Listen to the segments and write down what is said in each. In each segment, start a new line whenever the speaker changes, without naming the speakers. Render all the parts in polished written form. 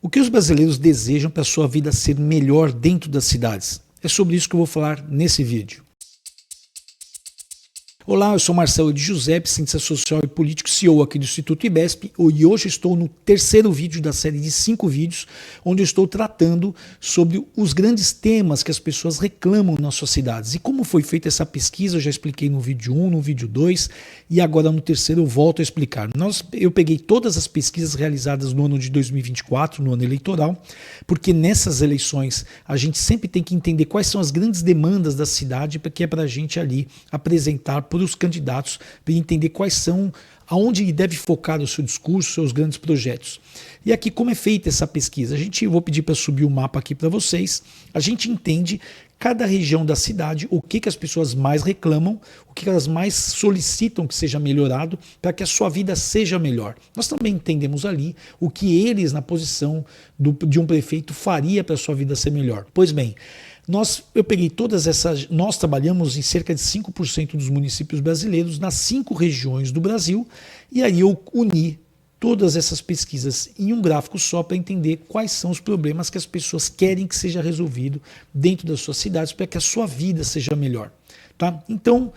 O que os brasileiros desejam para a sua vida ser melhor dentro das cidades? É sobre isso que eu vou falar nesse vídeo. Olá, eu sou Marcelo de Giuseppe, cientista social e político, CEO aqui do Instituto IBESP, e hoje estou no terceiro vídeo da série de 5 vídeos, onde eu estou tratando sobre os grandes temas que as pessoas reclamam nas suas cidades. E como foi feita essa pesquisa, eu já expliquei no vídeo 1, no vídeo 2, e agora no terceiro eu volto a explicar. Eu peguei todas as pesquisas realizadas no ano de 2024, no ano eleitoral, porque nessas eleições a gente sempre tem que entender quais são as grandes demandas da cidade, que é para a gente ali apresentar para os candidatos, para entender quais são, aonde ele deve focar o seu discurso, seus grandes projetos. E aqui como é feita essa pesquisa? Eu vou pedir para subir o mapa aqui para vocês. A gente entende cada região da cidade, o que as pessoas mais reclamam, o que elas mais solicitam que seja melhorado para que a sua vida seja melhor. Nós também entendemos ali o que eles, na posição de um prefeito, faria para a sua vida ser melhor. Pois bem, eu peguei todas essas, nós trabalhamos em cerca de 5% dos municípios brasileiros, nas 5 regiões do Brasil, e aí eu uni todas essas pesquisas em um gráfico só para entender quais são os problemas que as pessoas querem que seja resolvido dentro das suas cidades para que a sua vida seja melhor. Tá? Então,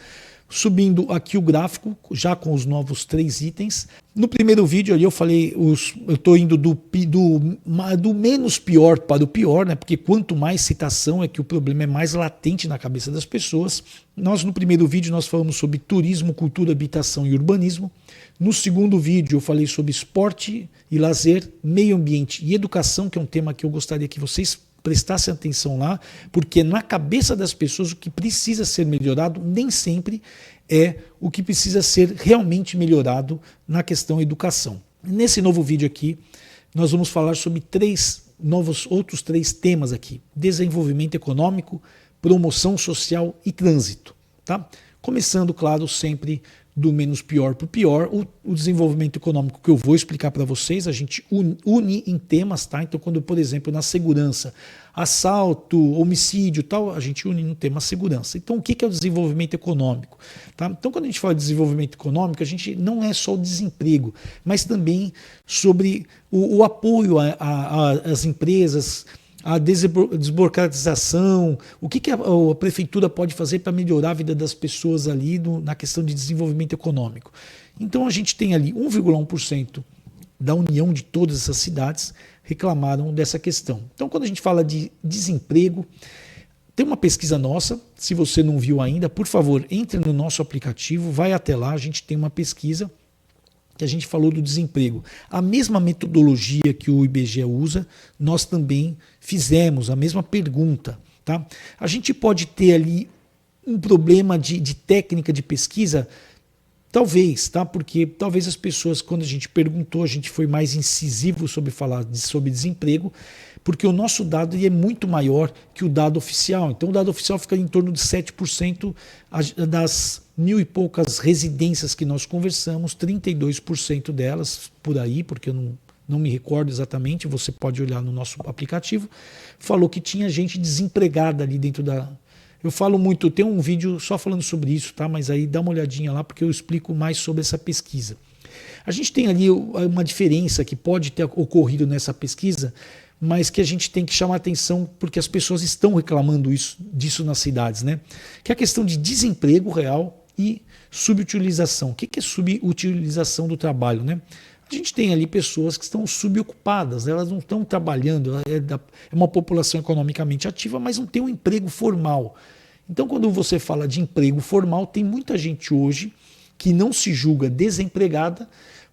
subindo aqui o gráfico, já com os novos 3 itens. No primeiro vídeo ali eu falei, eu estou indo do menos pior para o pior, né? Porque quanto mais citação é que o problema é mais latente na cabeça das pessoas. No primeiro vídeo nós falamos sobre turismo, cultura, habitação e urbanismo. No segundo vídeo eu falei sobre esporte e lazer, meio ambiente e educação, que é um tema que eu gostaria que vocês prestassem atenção lá, porque na cabeça das pessoas o que precisa ser melhorado nem sempre é o que precisa ser realmente melhorado na questão educação. Nesse novo vídeo aqui, nós vamos falar sobre outros três temas aqui: desenvolvimento econômico, promoção social e trânsito. Tá? Começando, claro, sempre do menos pior para o pior, o desenvolvimento econômico que eu vou explicar para vocês, a gente une em temas, tá? Então, quando, por exemplo, na segurança, assalto, homicídio, tal, a gente une no tema segurança. Então, o que é o desenvolvimento econômico? Tá? Então, quando a gente fala de desenvolvimento econômico, a gente não é só o desemprego, mas também sobre o apoio às empresas, a desburocratização, o que a prefeitura pode fazer para melhorar a vida das pessoas ali na questão de desenvolvimento econômico. Então a gente tem ali 1,1% da união de todas essas cidades reclamaram dessa questão. Então quando a gente fala de desemprego, tem uma pesquisa nossa, se você não viu ainda, por favor, entre no nosso aplicativo, vai até lá, a gente tem uma pesquisa que a gente falou do desemprego. A mesma metodologia que o IBGE usa, nós também fizemos a mesma pergunta. Tá? A gente pode ter ali um problema de técnica de pesquisa, talvez, tá? Porque talvez as pessoas, quando a gente perguntou, a gente foi mais incisivo sobre falar sobre desemprego, porque o nosso dado é muito maior que o dado oficial. Então o dado oficial fica em torno de 7% das 1.000 e poucas residências que nós conversamos, 32% delas, por aí, porque eu não me recordo exatamente, você pode olhar no nosso aplicativo, falou que tinha gente desempregada ali dentro da... Eu falo muito, tem um vídeo só falando sobre isso, tá? Mas aí dá uma olhadinha lá, porque eu explico mais sobre essa pesquisa. A gente tem ali uma diferença que pode ter ocorrido nessa pesquisa, mas que a gente tem que chamar atenção porque as pessoas estão reclamando disso nas cidades, né? Que é a questão de desemprego real e subutilização. O que é subutilização do trabalho, né? A gente tem ali pessoas que estão subocupadas, elas não estão trabalhando, é uma população economicamente ativa, mas não tem um emprego formal. Então, quando você fala de emprego formal, tem muita gente hoje que não se julga desempregada,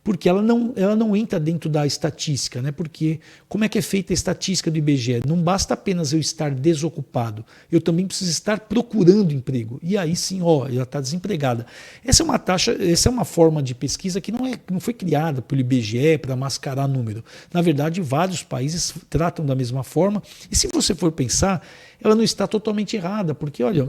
porque ela não entra dentro da estatística, né? Porque como é que é feita a estatística do IBGE? Não basta apenas eu estar desocupado, eu também preciso estar procurando emprego. E aí sim, ela está desempregada. Essa é uma forma de pesquisa que não foi criada pelo IBGE para mascarar número. Na verdade, vários países tratam da mesma forma. E se você for pensar, ela não está totalmente errada, porque olha,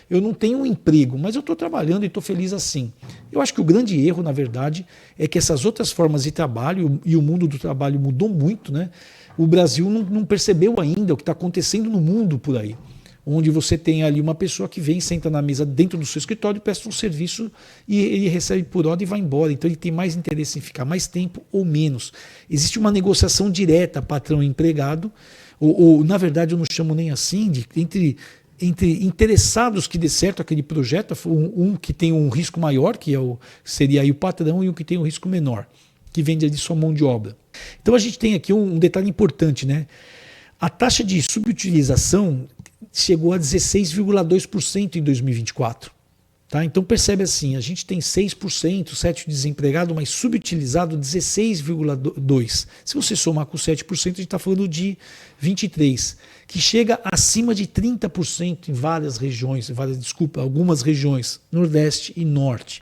eu não tenho um emprego, mas eu estou trabalhando e estou feliz assim. Eu acho que o grande erro, na verdade, é que essas outras formas de trabalho, e o mundo do trabalho mudou muito, né? O Brasil não percebeu ainda o que está acontecendo no mundo por aí. onde você tem ali uma pessoa que vem, senta na mesa dentro do seu escritório, presta um serviço e ele recebe por hora e vai embora. Então ele tem mais interesse em ficar mais tempo ou menos. Existe uma negociação direta patrão e empregado, ou na verdade eu não chamo nem assim, entre interessados que dê certo aquele projeto, um que tem um risco maior, que seria aí o patrão, e um que tem um risco menor, que vende ali sua mão de obra. Então a gente tem aqui um detalhe importante, né? A taxa de subutilização chegou a 16,2% em 2024. Tá? Então percebe assim, a gente tem 6%, 7% desempregado, mas subutilizado 16,2%. Se você somar com 7%, a gente está falando de 23%, que chega acima de 30% em várias regiões, algumas regiões, Nordeste e Norte.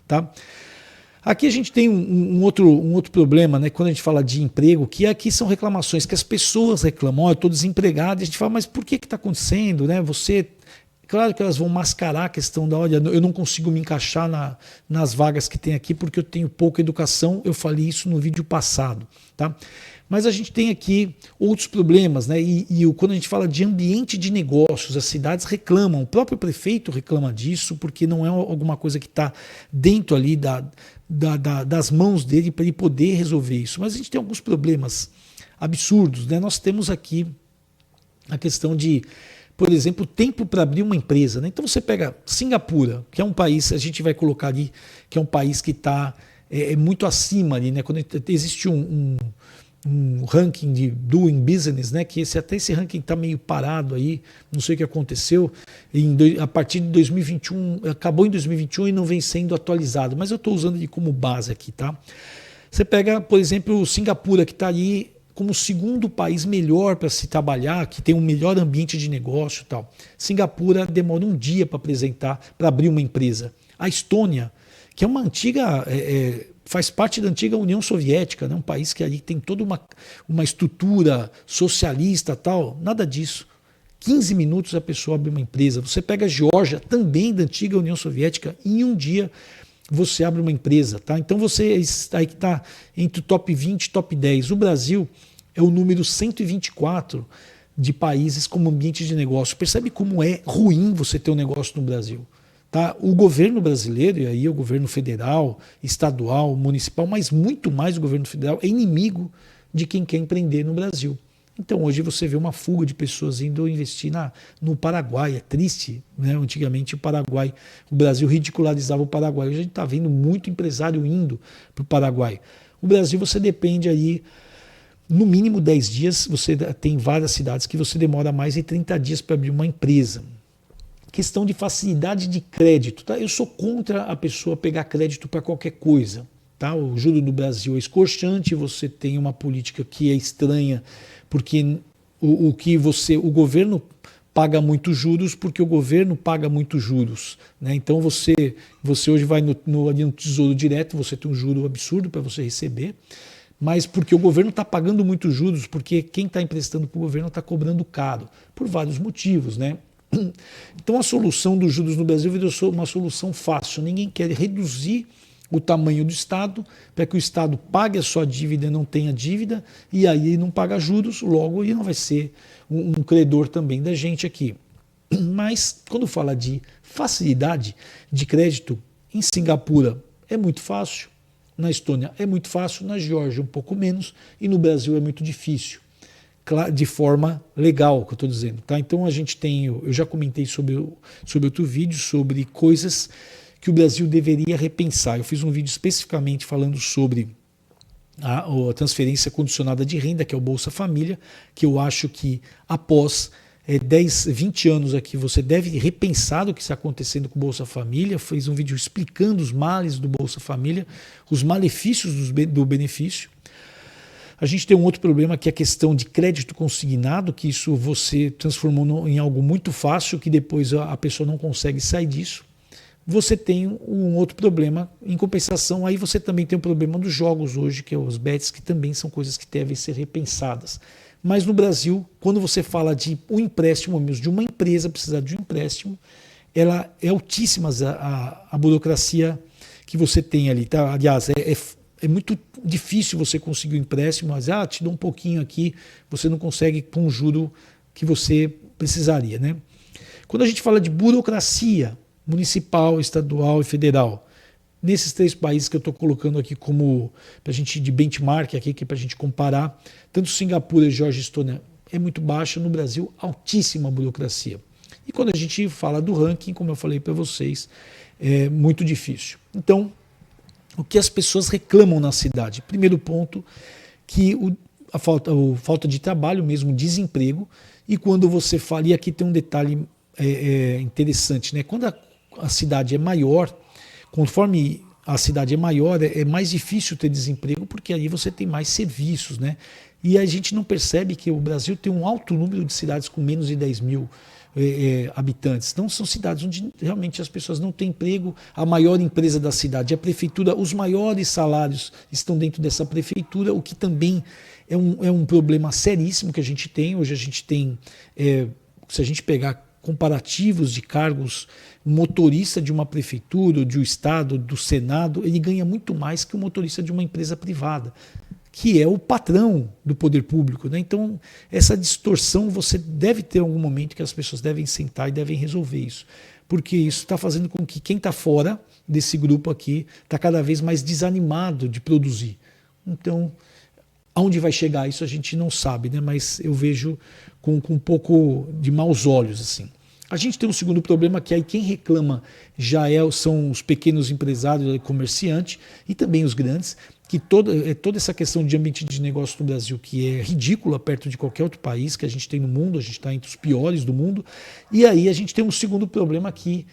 Tá? Aqui a gente tem um outro problema, né? Quando a gente fala de emprego, que aqui são reclamações que as pessoas reclamam, eu estou desempregado, e a gente fala, mas por que está acontecendo? Né? Claro que elas vão mascarar a questão da, olha, eu não consigo me encaixar nas vagas que tem aqui porque eu tenho pouca educação, eu falei isso no vídeo passado. Tá? Mas a gente tem aqui outros problemas, né? Quando a gente fala de ambiente de negócios, as cidades reclamam, o próprio prefeito reclama disso, porque não é alguma coisa que está dentro ali das mãos dele para ele poder resolver isso. Mas a gente tem alguns problemas absurdos, né? Nós temos aqui a questão de, por exemplo, tempo para abrir uma empresa. Né? Então você pega Singapura, que é um país, a gente vai colocar ali, que é um país que está muito acima ali, né? Quando existe um ranking de doing business, né? Que até esse ranking está meio parado aí, não sei o que aconteceu, a partir de 2021, acabou em 2021 e não vem sendo atualizado, mas eu estou usando ele como base aqui, tá? Você pega, por exemplo, Singapura, que está ali como o segundo país melhor para se trabalhar, que tem um melhor ambiente de negócio e tal. Singapura demora um dia para abrir uma empresa. A Estônia, que é uma antiga, faz parte da antiga União Soviética, né? Um país que ali tem toda uma estrutura socialista e tal, nada disso. 15 minutos a pessoa abre uma empresa. Você pega a Geórgia, também da antiga União Soviética, em um dia você abre uma empresa. Tá? Então você aí que está entre o top 20 e top 10. O Brasil é o número 124 de países como ambiente de negócio. Percebe como é ruim você ter um negócio no Brasil. Tá? O governo brasileiro, e aí o governo federal, estadual, municipal, mas muito mais o governo federal, é inimigo de quem quer empreender no Brasil. Então hoje você vê uma fuga de pessoas indo investir no Paraguai. É triste, né? Antigamente o Brasil ridicularizava o Paraguai. Hoje a gente está vendo muito empresário indo para o Paraguai. O Brasil você depende aí, no mínimo 10 dias, você tem várias cidades que você demora mais de 30 dias para abrir uma empresa. Questão de facilidade de crédito. Tá? Eu sou contra a pessoa pegar crédito para qualquer coisa. Tá? O juro do Brasil é escorchante, você tem uma política que é estranha, porque o governo paga muitos juros porque o governo paga muitos juros. Né? Então você hoje vai no Tesouro Direto, você tem um juro absurdo para você receber, mas porque o governo está pagando muitos juros, porque quem está emprestando para o governo está cobrando caro, por vários motivos. Né? Então a solução dos juros no Brasil virou uma solução fácil. Ninguém quer reduzir o tamanho do Estado para que o Estado pague a sua dívida e não tenha dívida, e aí ele não paga juros, logo ele não vai ser um credor também da gente aqui. Mas quando fala de facilidade de crédito, em Singapura é muito fácil, na Estônia é muito fácil, na Geórgia um pouco menos, e no Brasil é muito difícil. De forma legal, que eu estou dizendo. Tá? Então a gente tem, eu já comentei sobre outro vídeo, sobre coisas que o Brasil deveria repensar. Eu fiz um vídeo especificamente falando sobre a transferência condicionada de renda, que é o Bolsa Família, que eu acho que após 10, 20 anos aqui você deve repensar o que está acontecendo com o Bolsa Família. Fiz um vídeo explicando os males do Bolsa Família, os malefícios do benefício. A gente tem um outro problema que é a questão de crédito consignado, que isso você transformou em algo muito fácil, que depois a pessoa não consegue sair disso. Você tem um outro problema, em compensação, aí você também tem o problema dos jogos hoje, que é os bets, que também são coisas que devem ser repensadas. Mas no Brasil, quando você fala de um empréstimo, mesmo de uma empresa precisar de um empréstimo, ela é altíssima a burocracia que você tem ali. Tá? Aliás, é muito difícil você conseguir um empréstimo, mas te dou um pouquinho aqui, você não consegue com o juro que você precisaria. Né? Quando a gente fala de burocracia municipal, estadual e federal, nesses 3 países que eu estou colocando aqui como para a gente de benchmark aqui, que para a gente comparar, tanto Singapura, Geórgia e Estônia é muito baixa, no Brasil altíssima burocracia. E quando a gente fala do ranking, como eu falei para vocês, é muito difícil. Então, o que as pessoas reclamam na cidade? Primeiro ponto, que a falta de trabalho mesmo, desemprego. E quando você fala, e aqui tem um detalhe interessante, né? Quando a cidade é maior, conforme a cidade é maior, é mais difícil ter desemprego, porque aí você tem mais serviços, né? E a gente não percebe que o Brasil tem um alto número de cidades com menos de 10 mil habitantes. Então são cidades onde realmente as pessoas não têm emprego, a maior empresa da cidade é a prefeitura, os maiores salários estão dentro dessa prefeitura, o que também é um problema seríssimo que a gente tem. Hoje a gente tem, se a gente pegar comparativos de cargos, um motorista de uma prefeitura, de um estado, do Senado, ele ganha muito mais que o motorista de uma empresa privada, que é o patrão do poder público, né? Então, essa distorção você deve ter algum momento que as pessoas devem sentar e devem resolver isso. Porque isso está fazendo com que quem está fora desse grupo aqui está cada vez mais desanimado de produzir. Então, aonde vai chegar isso a gente não sabe, né? Mas eu vejo com um pouco de maus olhos, assim. A gente tem um segundo problema, que aí quem reclama são os pequenos empresários, comerciantes e também os grandes, que toda essa questão de ambiente de negócio no Brasil, que é ridícula perto de qualquer outro país que a gente tem no mundo, a gente está entre os piores do mundo. E aí a gente tem um segundo problema que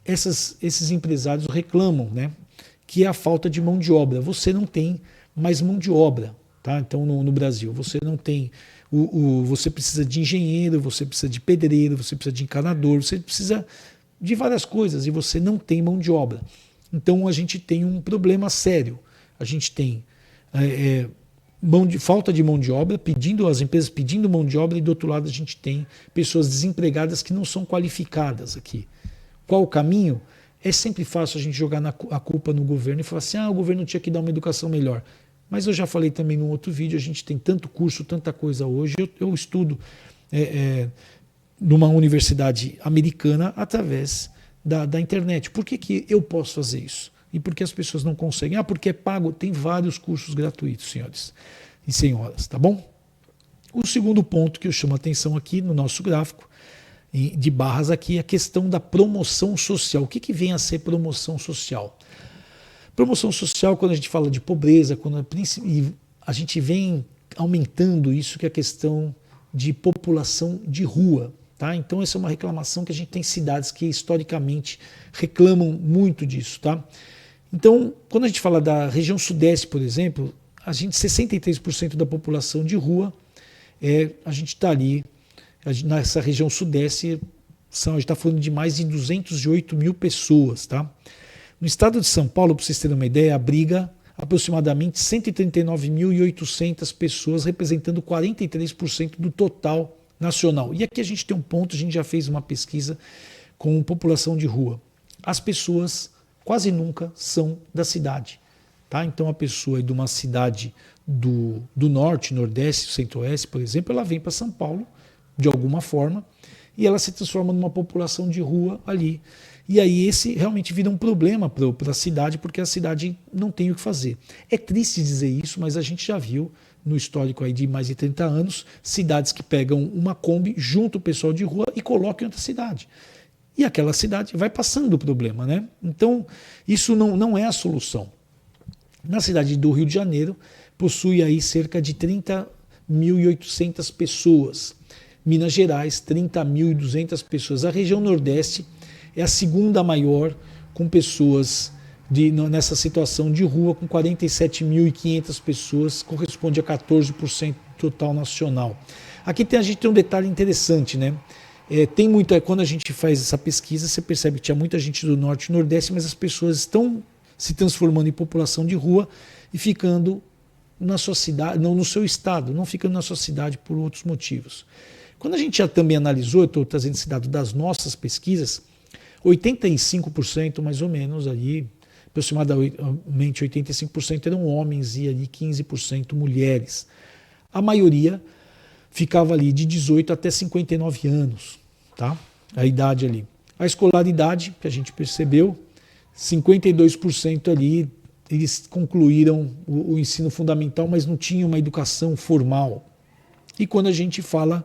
esses empresários reclamam, né? Que é a falta de mão de obra. Você não tem mais mão de obra, tá? Então no Brasil você não tem... Você precisa de engenheiro, você precisa de pedreiro, você precisa de encanador, você precisa de várias coisas e você não tem mão de obra. Então a gente tem um problema sério. A gente tem falta de mão de obra, as empresas pedindo mão de obra, e do outro lado a gente tem pessoas desempregadas que não são qualificadas aqui. Qual o caminho? É sempre fácil a gente jogar a culpa no governo e falar assim, o governo tinha que dar uma educação melhor. Mas eu já falei também num outro vídeo, a gente tem tanto curso, tanta coisa hoje. Eu estudo numa universidade americana através da internet. Por que eu posso fazer isso? E por que as pessoas não conseguem? Porque é pago. Tem vários cursos gratuitos, senhores e senhoras, tá bom? O segundo ponto que eu chamo a atenção aqui no nosso gráfico de barras aqui é a questão da promoção social. O que vem a ser promoção social? Promoção social, quando a gente fala de pobreza, a gente vem aumentando isso, que é a questão de população de rua. Tá? Então essa é uma reclamação que a gente tem cidades que historicamente reclamam muito disso. Tá? Então, quando a gente fala da região sudeste, por exemplo, 63% da população de rua, a gente está ali, nessa região sudeste, a gente está falando de mais de 208 mil pessoas. Tá? No estado de São Paulo, para vocês terem uma ideia, abriga aproximadamente 139.800 pessoas, representando 43% do total nacional. E aqui a gente tem um ponto, a gente já fez uma pesquisa com população de rua. As pessoas quase nunca são da cidade. Tá? Então a pessoa de uma cidade do norte, nordeste, centro-oeste, por exemplo, ela vem para São Paulo, de alguma forma, e ela se transforma numa população de rua ali. E aí esse realmente vira um problema para a cidade, porque a cidade não tem o que fazer. É triste dizer isso, mas a gente já viu no histórico aí de mais de 30 anos, cidades que pegam uma Kombi, junto o pessoal de rua e colocam em outra cidade. E aquela cidade vai passando o problema, né? Então, isso não é a solução. Na cidade do Rio de Janeiro, possui aí cerca de 30.800 pessoas. Minas Gerais, 30.200 pessoas. A região Nordeste é a segunda maior, com pessoas nessa situação de rua, com 47.500 pessoas, corresponde a 14% total nacional. Aqui a gente tem um detalhe interessante, né? Quando a gente faz essa pesquisa, você percebe que tinha muita gente do Norte e Nordeste, mas as pessoas estão se transformando em população de rua e ficando na sua cidade, não no seu estado, não ficando na sua cidade por outros motivos. Quando a gente já também analisou, eu estou trazendo esse dado das nossas pesquisas, 85% mais ou menos, ali, aproximadamente 85% eram homens e ali 15% mulheres. A maioria ficava ali de 18 até 59 anos. Tá? a idade ali. A escolaridade, que a gente percebeu, 52% ali, eles concluíram o ensino fundamental, mas não tinham uma educação formal. E quando a gente fala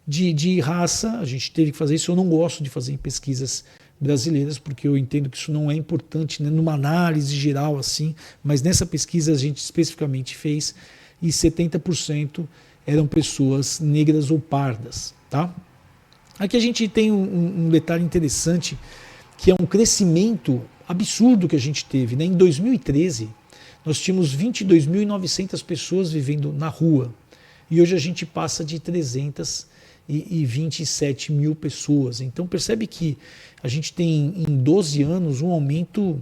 de raça, a gente teve que fazer isso. Eu não gosto de fazer em pesquisas brasileiras, porque eu entendo que isso não é importante, né, numa análise geral assim, mas nessa pesquisa a gente especificamente fez, e 70% eram pessoas negras ou pardas. Tá? Aqui a gente tem um detalhe interessante, que é um crescimento absurdo que a gente teve. Né? Em 2013, nós tínhamos 22.900 pessoas vivendo na rua, e hoje a gente passa de 327 mil pessoas. Então percebe que a gente tem em 12 anos um aumento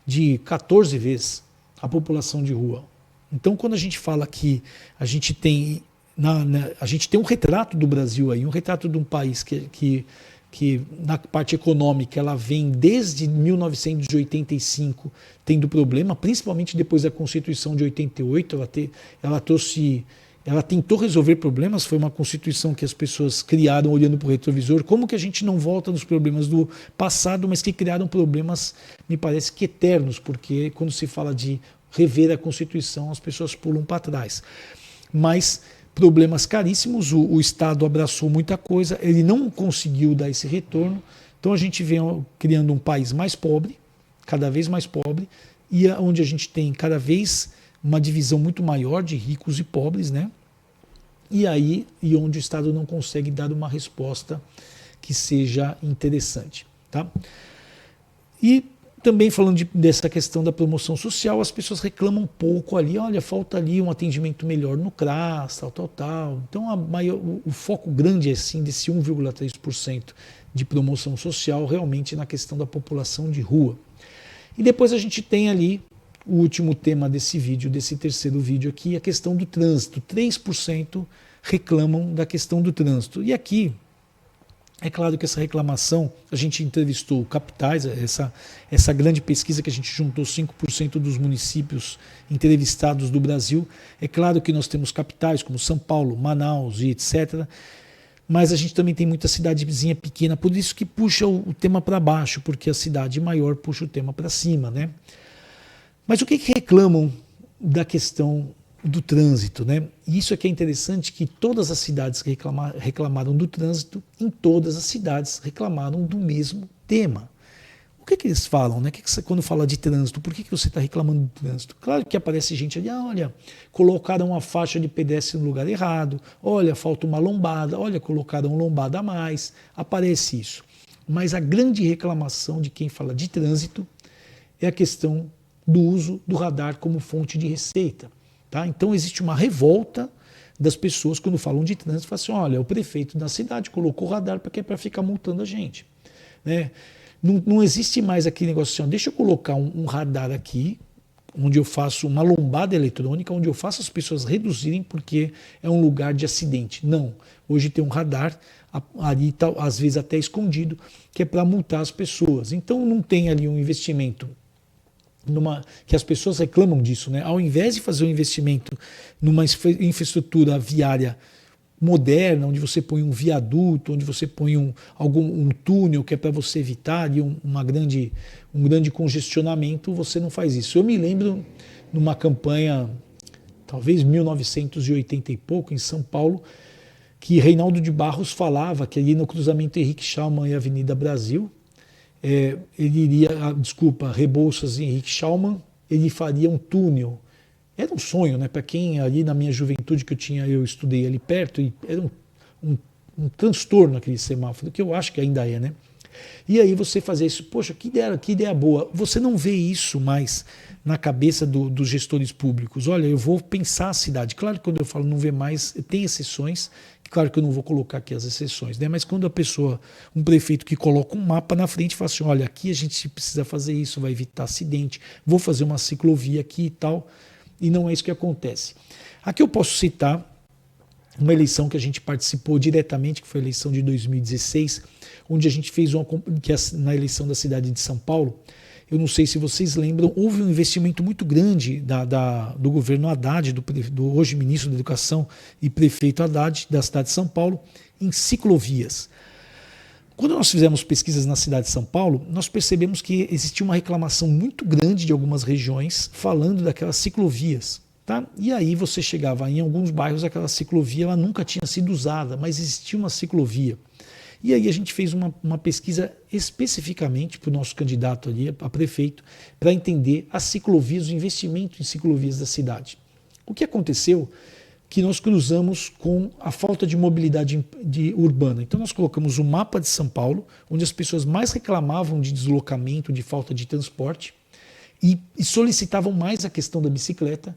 de 14 vezes a população de rua. Então quando a gente fala que a gente tem, a gente tem um retrato do Brasil aí, um retrato de um país que na parte econômica ela vem desde 1985 tendo problema, principalmente depois da Constituição de 88, ela tentou resolver problemas, foi uma Constituição que as pessoas criaram olhando para o retrovisor. Como que a gente não volta nos problemas do passado, mas que criaram problemas, me parece que eternos, porque quando se fala de rever a Constituição, as pessoas pulam para trás. Mas problemas caríssimos, o Estado abraçou muita coisa, ele não conseguiu dar esse retorno, então a gente vem criando um país mais pobre, cada vez mais pobre, e onde a gente tem cada vez uma divisão muito maior de ricos e pobres, né? E onde o Estado não consegue dar uma resposta que seja interessante, tá? E também falando dessa questão da promoção social, as pessoas reclamam um pouco ali, olha, falta ali um atendimento melhor no CRAS, tal. Então o foco grande é assim, desse 1,3% de promoção social realmente na questão da população de rua. E depois a gente tem ali o último tema desse vídeo, desse terceiro vídeo aqui, a questão do trânsito. 3% reclamam da questão do trânsito. E aqui, é claro que essa reclamação, a gente entrevistou capitais, essa grande pesquisa que a gente juntou 5% dos municípios entrevistados do Brasil. É claro que nós temos capitais como São Paulo, Manaus e etc., mas a gente também tem muita cidadezinha pequena, por isso que puxa o tema para baixo, porque a cidade maior puxa o tema para cima, né? Mas o que reclamam da questão do trânsito, né? E isso aqui é interessante, que todas as cidades que reclamaram do trânsito, em todas as cidades reclamaram do mesmo tema. O que eles falam, né? Quando fala de trânsito, por que você está reclamando do trânsito? Claro que aparece gente ali, olha, colocaram uma faixa de pedestre no lugar errado, olha, falta uma lombada, olha, colocaram lombada a mais, aparece isso. Mas a grande reclamação de quem fala de trânsito é a questão do uso do radar como fonte de receita. Tá? Então existe uma revolta das pessoas quando falam de trânsito, falam assim, olha, o prefeito da cidade colocou o radar para ficar multando a gente. Né? Não existe mais aquele negócio assim, deixa eu colocar um radar aqui, onde eu faço uma lombada eletrônica, onde eu faço as pessoas reduzirem porque é um lugar de acidente. Não, hoje tem um radar ali, às vezes até escondido, que é para multar as pessoas. Então não tem ali um investimento que as pessoas reclamam disso, né? Ao invés de fazer um investimento numa infraestrutura viária moderna, onde você põe um viaduto, onde você põe um túnel que é para você evitar ali um grande congestionamento, você não faz isso. Eu me lembro numa campanha, talvez 1980 e pouco, em São Paulo, que Reinaldo de Barros falava que ali no cruzamento Henrique Schaumann e Avenida Brasil, ele iria, Rebouças e Henrique Schaumann, ele faria um túnel. Era um sonho, né? Para quem ali na minha juventude eu estudei ali perto, e era um transtorno aquele semáforo, que eu acho que ainda é, né? E aí você fazer isso, poxa, que ideia boa. Você não vê isso mais na cabeça dos gestores públicos. Olha, eu vou pensar a cidade. Claro que quando eu falo não vê mais, tem exceções, claro que eu não vou colocar aqui as exceções, né? Mas quando um prefeito que coloca um mapa na frente e fala assim, olha, aqui a gente precisa fazer isso, vai evitar acidente, vou fazer uma ciclovia aqui e tal, e não é isso que acontece. Aqui eu posso citar uma eleição que a gente participou diretamente, que foi a eleição de 2016, onde a gente fez na eleição da cidade de São Paulo. Eu não sei se vocês lembram, houve um investimento muito grande do governo Haddad, do hoje ministro da Educação e prefeito Haddad, da cidade de São Paulo, em ciclovias. Quando nós fizemos pesquisas na cidade de São Paulo, nós percebemos que existia uma reclamação muito grande de algumas regiões falando daquelas ciclovias. Tá? E aí você chegava em alguns bairros, aquela ciclovia ela nunca tinha sido usada, mas existia uma ciclovia. E aí a gente fez uma pesquisa especificamente para o nosso candidato ali, a prefeito, para entender as ciclovias, o investimento em ciclovias da cidade. O que aconteceu? Que nós cruzamos com a falta de mobilidade urbana. Então nós colocamos o mapa de São Paulo, onde as pessoas mais reclamavam de deslocamento, de falta de transporte, e solicitavam mais a questão da bicicleta,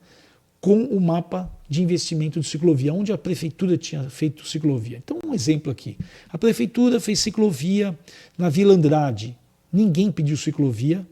com o mapa de investimento de ciclovia, onde a prefeitura tinha feito ciclovia. Então, um exemplo aqui. A prefeitura fez ciclovia na Vila Andrade. Ninguém pediu ciclovia.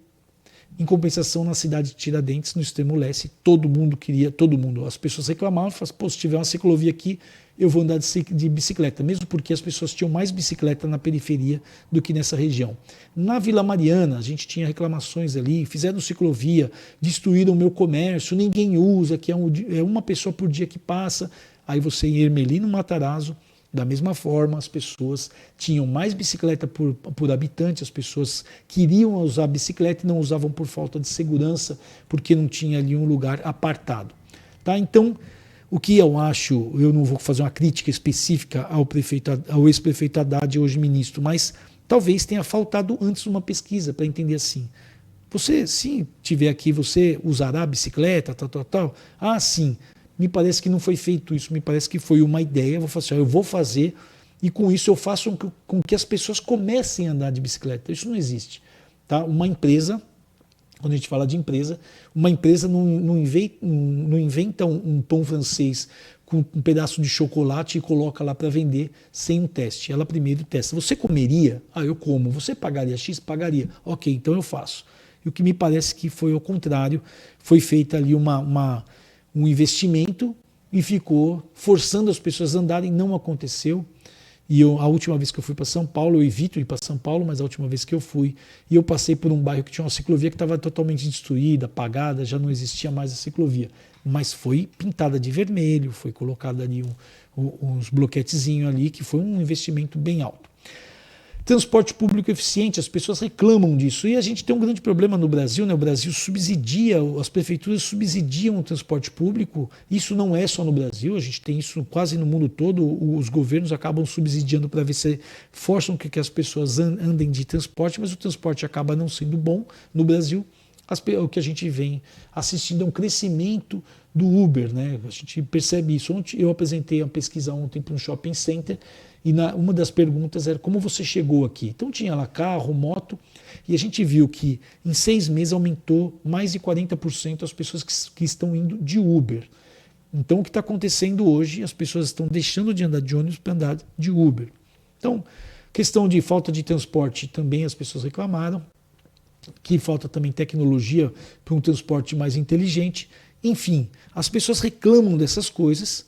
Em compensação, na cidade de Tiradentes, no extremo leste, todo mundo queria, todo mundo. As pessoas reclamavam, falavam, pô, se tiver uma ciclovia aqui, eu vou andar de bicicleta, mesmo porque as pessoas tinham mais bicicleta na periferia do que nessa região. Na Vila Mariana, a gente tinha reclamações ali, fizeram ciclovia, destruíram o meu comércio, ninguém usa, que é uma pessoa por dia que passa. Aí você em Ermelino, Matarazzo, da mesma forma, as pessoas tinham mais bicicleta por habitante, as pessoas queriam usar a bicicleta e não usavam por falta de segurança, porque não tinha ali um lugar apartado. Tá? Então, o que eu acho, eu não vou fazer uma crítica específica ao ex-prefeito Haddad, hoje ministro, mas talvez tenha faltado antes uma pesquisa para entender assim. Você, se tiver aqui, você usará a bicicleta, tal. Ah, sim. Me parece que não foi feito isso, me parece que foi uma ideia, eu vou fazer e com isso eu faço com que as pessoas comecem a andar de bicicleta. Isso não existe. Tá? Uma empresa, quando a gente fala de empresa, uma empresa não inventa um pão francês com um pedaço de chocolate e coloca lá para vender sem um teste. Ela primeiro testa. Você comeria? Ah, eu como. Você pagaria X? Pagaria. Ok, então eu faço. E o que me parece que foi ao contrário, foi feita ali um investimento e ficou forçando as pessoas a andarem, não aconteceu. E a última vez que eu fui para São Paulo, eu evito ir para São Paulo, mas a última vez que eu fui, e eu passei por um bairro que tinha uma ciclovia que estava totalmente destruída, apagada, já não existia mais a ciclovia. Mas foi pintada de vermelho, foi colocado ali uns bloquetezinhos ali, que foi um investimento bem alto. Transporte público eficiente, as pessoas reclamam disso. E a gente tem um grande problema no Brasil, né? O Brasil subsidia, as prefeituras subsidiam o transporte público. Isso não é só no Brasil, a gente tem isso quase no mundo todo. Os governos acabam subsidiando para ver se forçam que as pessoas andem de transporte, mas o transporte acaba não sendo bom no Brasil. O que a gente vem assistindo é um crescimento do Uber, né? A gente percebe isso. Eu apresentei uma pesquisa ontem para um shopping center e uma das perguntas era como você chegou aqui. Então tinha lá carro, moto, e a gente viu que em 6 meses aumentou mais de 40% as pessoas que estão indo de Uber. Então o que está acontecendo hoje, as pessoas estão deixando de andar de ônibus para andar de Uber. Então, questão de falta de transporte também as pessoas reclamaram, que falta também tecnologia para um transporte mais inteligente. Enfim, as pessoas reclamam dessas coisas,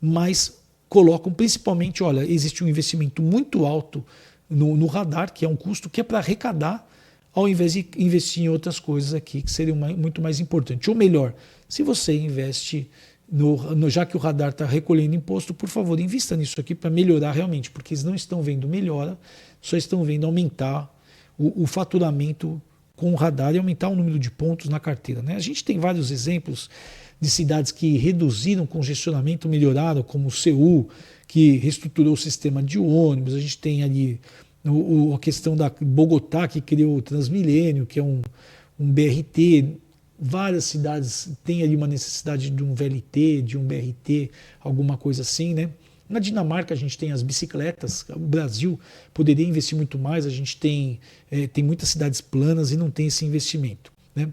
mas colocam principalmente, olha, existe um investimento muito alto no radar, que é um custo que é para arrecadar, ao invés de investir em outras coisas aqui, que seriam muito mais importantes. Ou melhor, se você investe, já que o radar está recolhendo imposto, por favor, invista nisso aqui para melhorar realmente, porque eles não estão vendo melhora, só estão vendo aumentar o faturamento com o radar e aumentar o número de pontos na carteira. Né? A gente tem vários exemplos de cidades que reduziram congestionamento, melhoraram, como Seul, que reestruturou o sistema de ônibus. A gente tem ali a questão da Bogotá, que criou o Transmilênio, que é um BRT. Várias cidades têm ali uma necessidade de um VLT, de um BRT, alguma coisa assim, né? Na Dinamarca a gente tem as bicicletas, o Brasil poderia investir muito mais, a gente tem muitas cidades planas e não tem esse investimento. Né?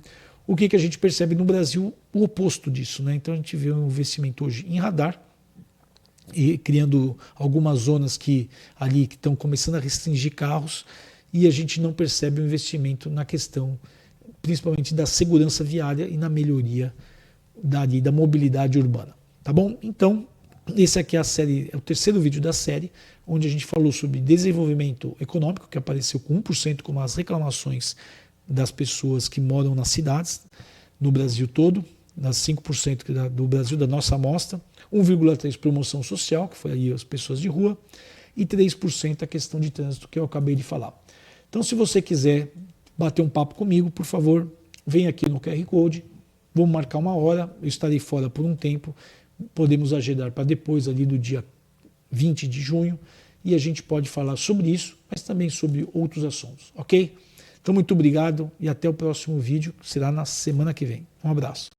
O que a gente percebe no Brasil? O oposto disso. Né? Então a gente vê um investimento hoje em radar, e criando algumas zonas que estão começando a restringir carros, e a gente não percebe o investimento na questão, principalmente da segurança viária e na melhoria da mobilidade urbana. Tá bom? Então, esse aqui é o terceiro vídeo da série, onde a gente falou sobre desenvolvimento econômico, que apareceu com 1%, como as reclamações das pessoas que moram nas cidades, no Brasil todo, nas 5% do Brasil, da nossa amostra, 1,3% promoção social, que foi aí as pessoas de rua, e 3% a questão de trânsito que eu acabei de falar. Então, se você quiser bater um papo comigo, por favor, vem aqui no QR Code, vamos marcar uma hora, eu estarei fora por um tempo, podemos agendar para depois ali do dia 20 de junho e a gente pode falar sobre isso, mas também sobre outros assuntos, ok? Então, muito obrigado e até o próximo vídeo, que será na semana que vem. Um abraço.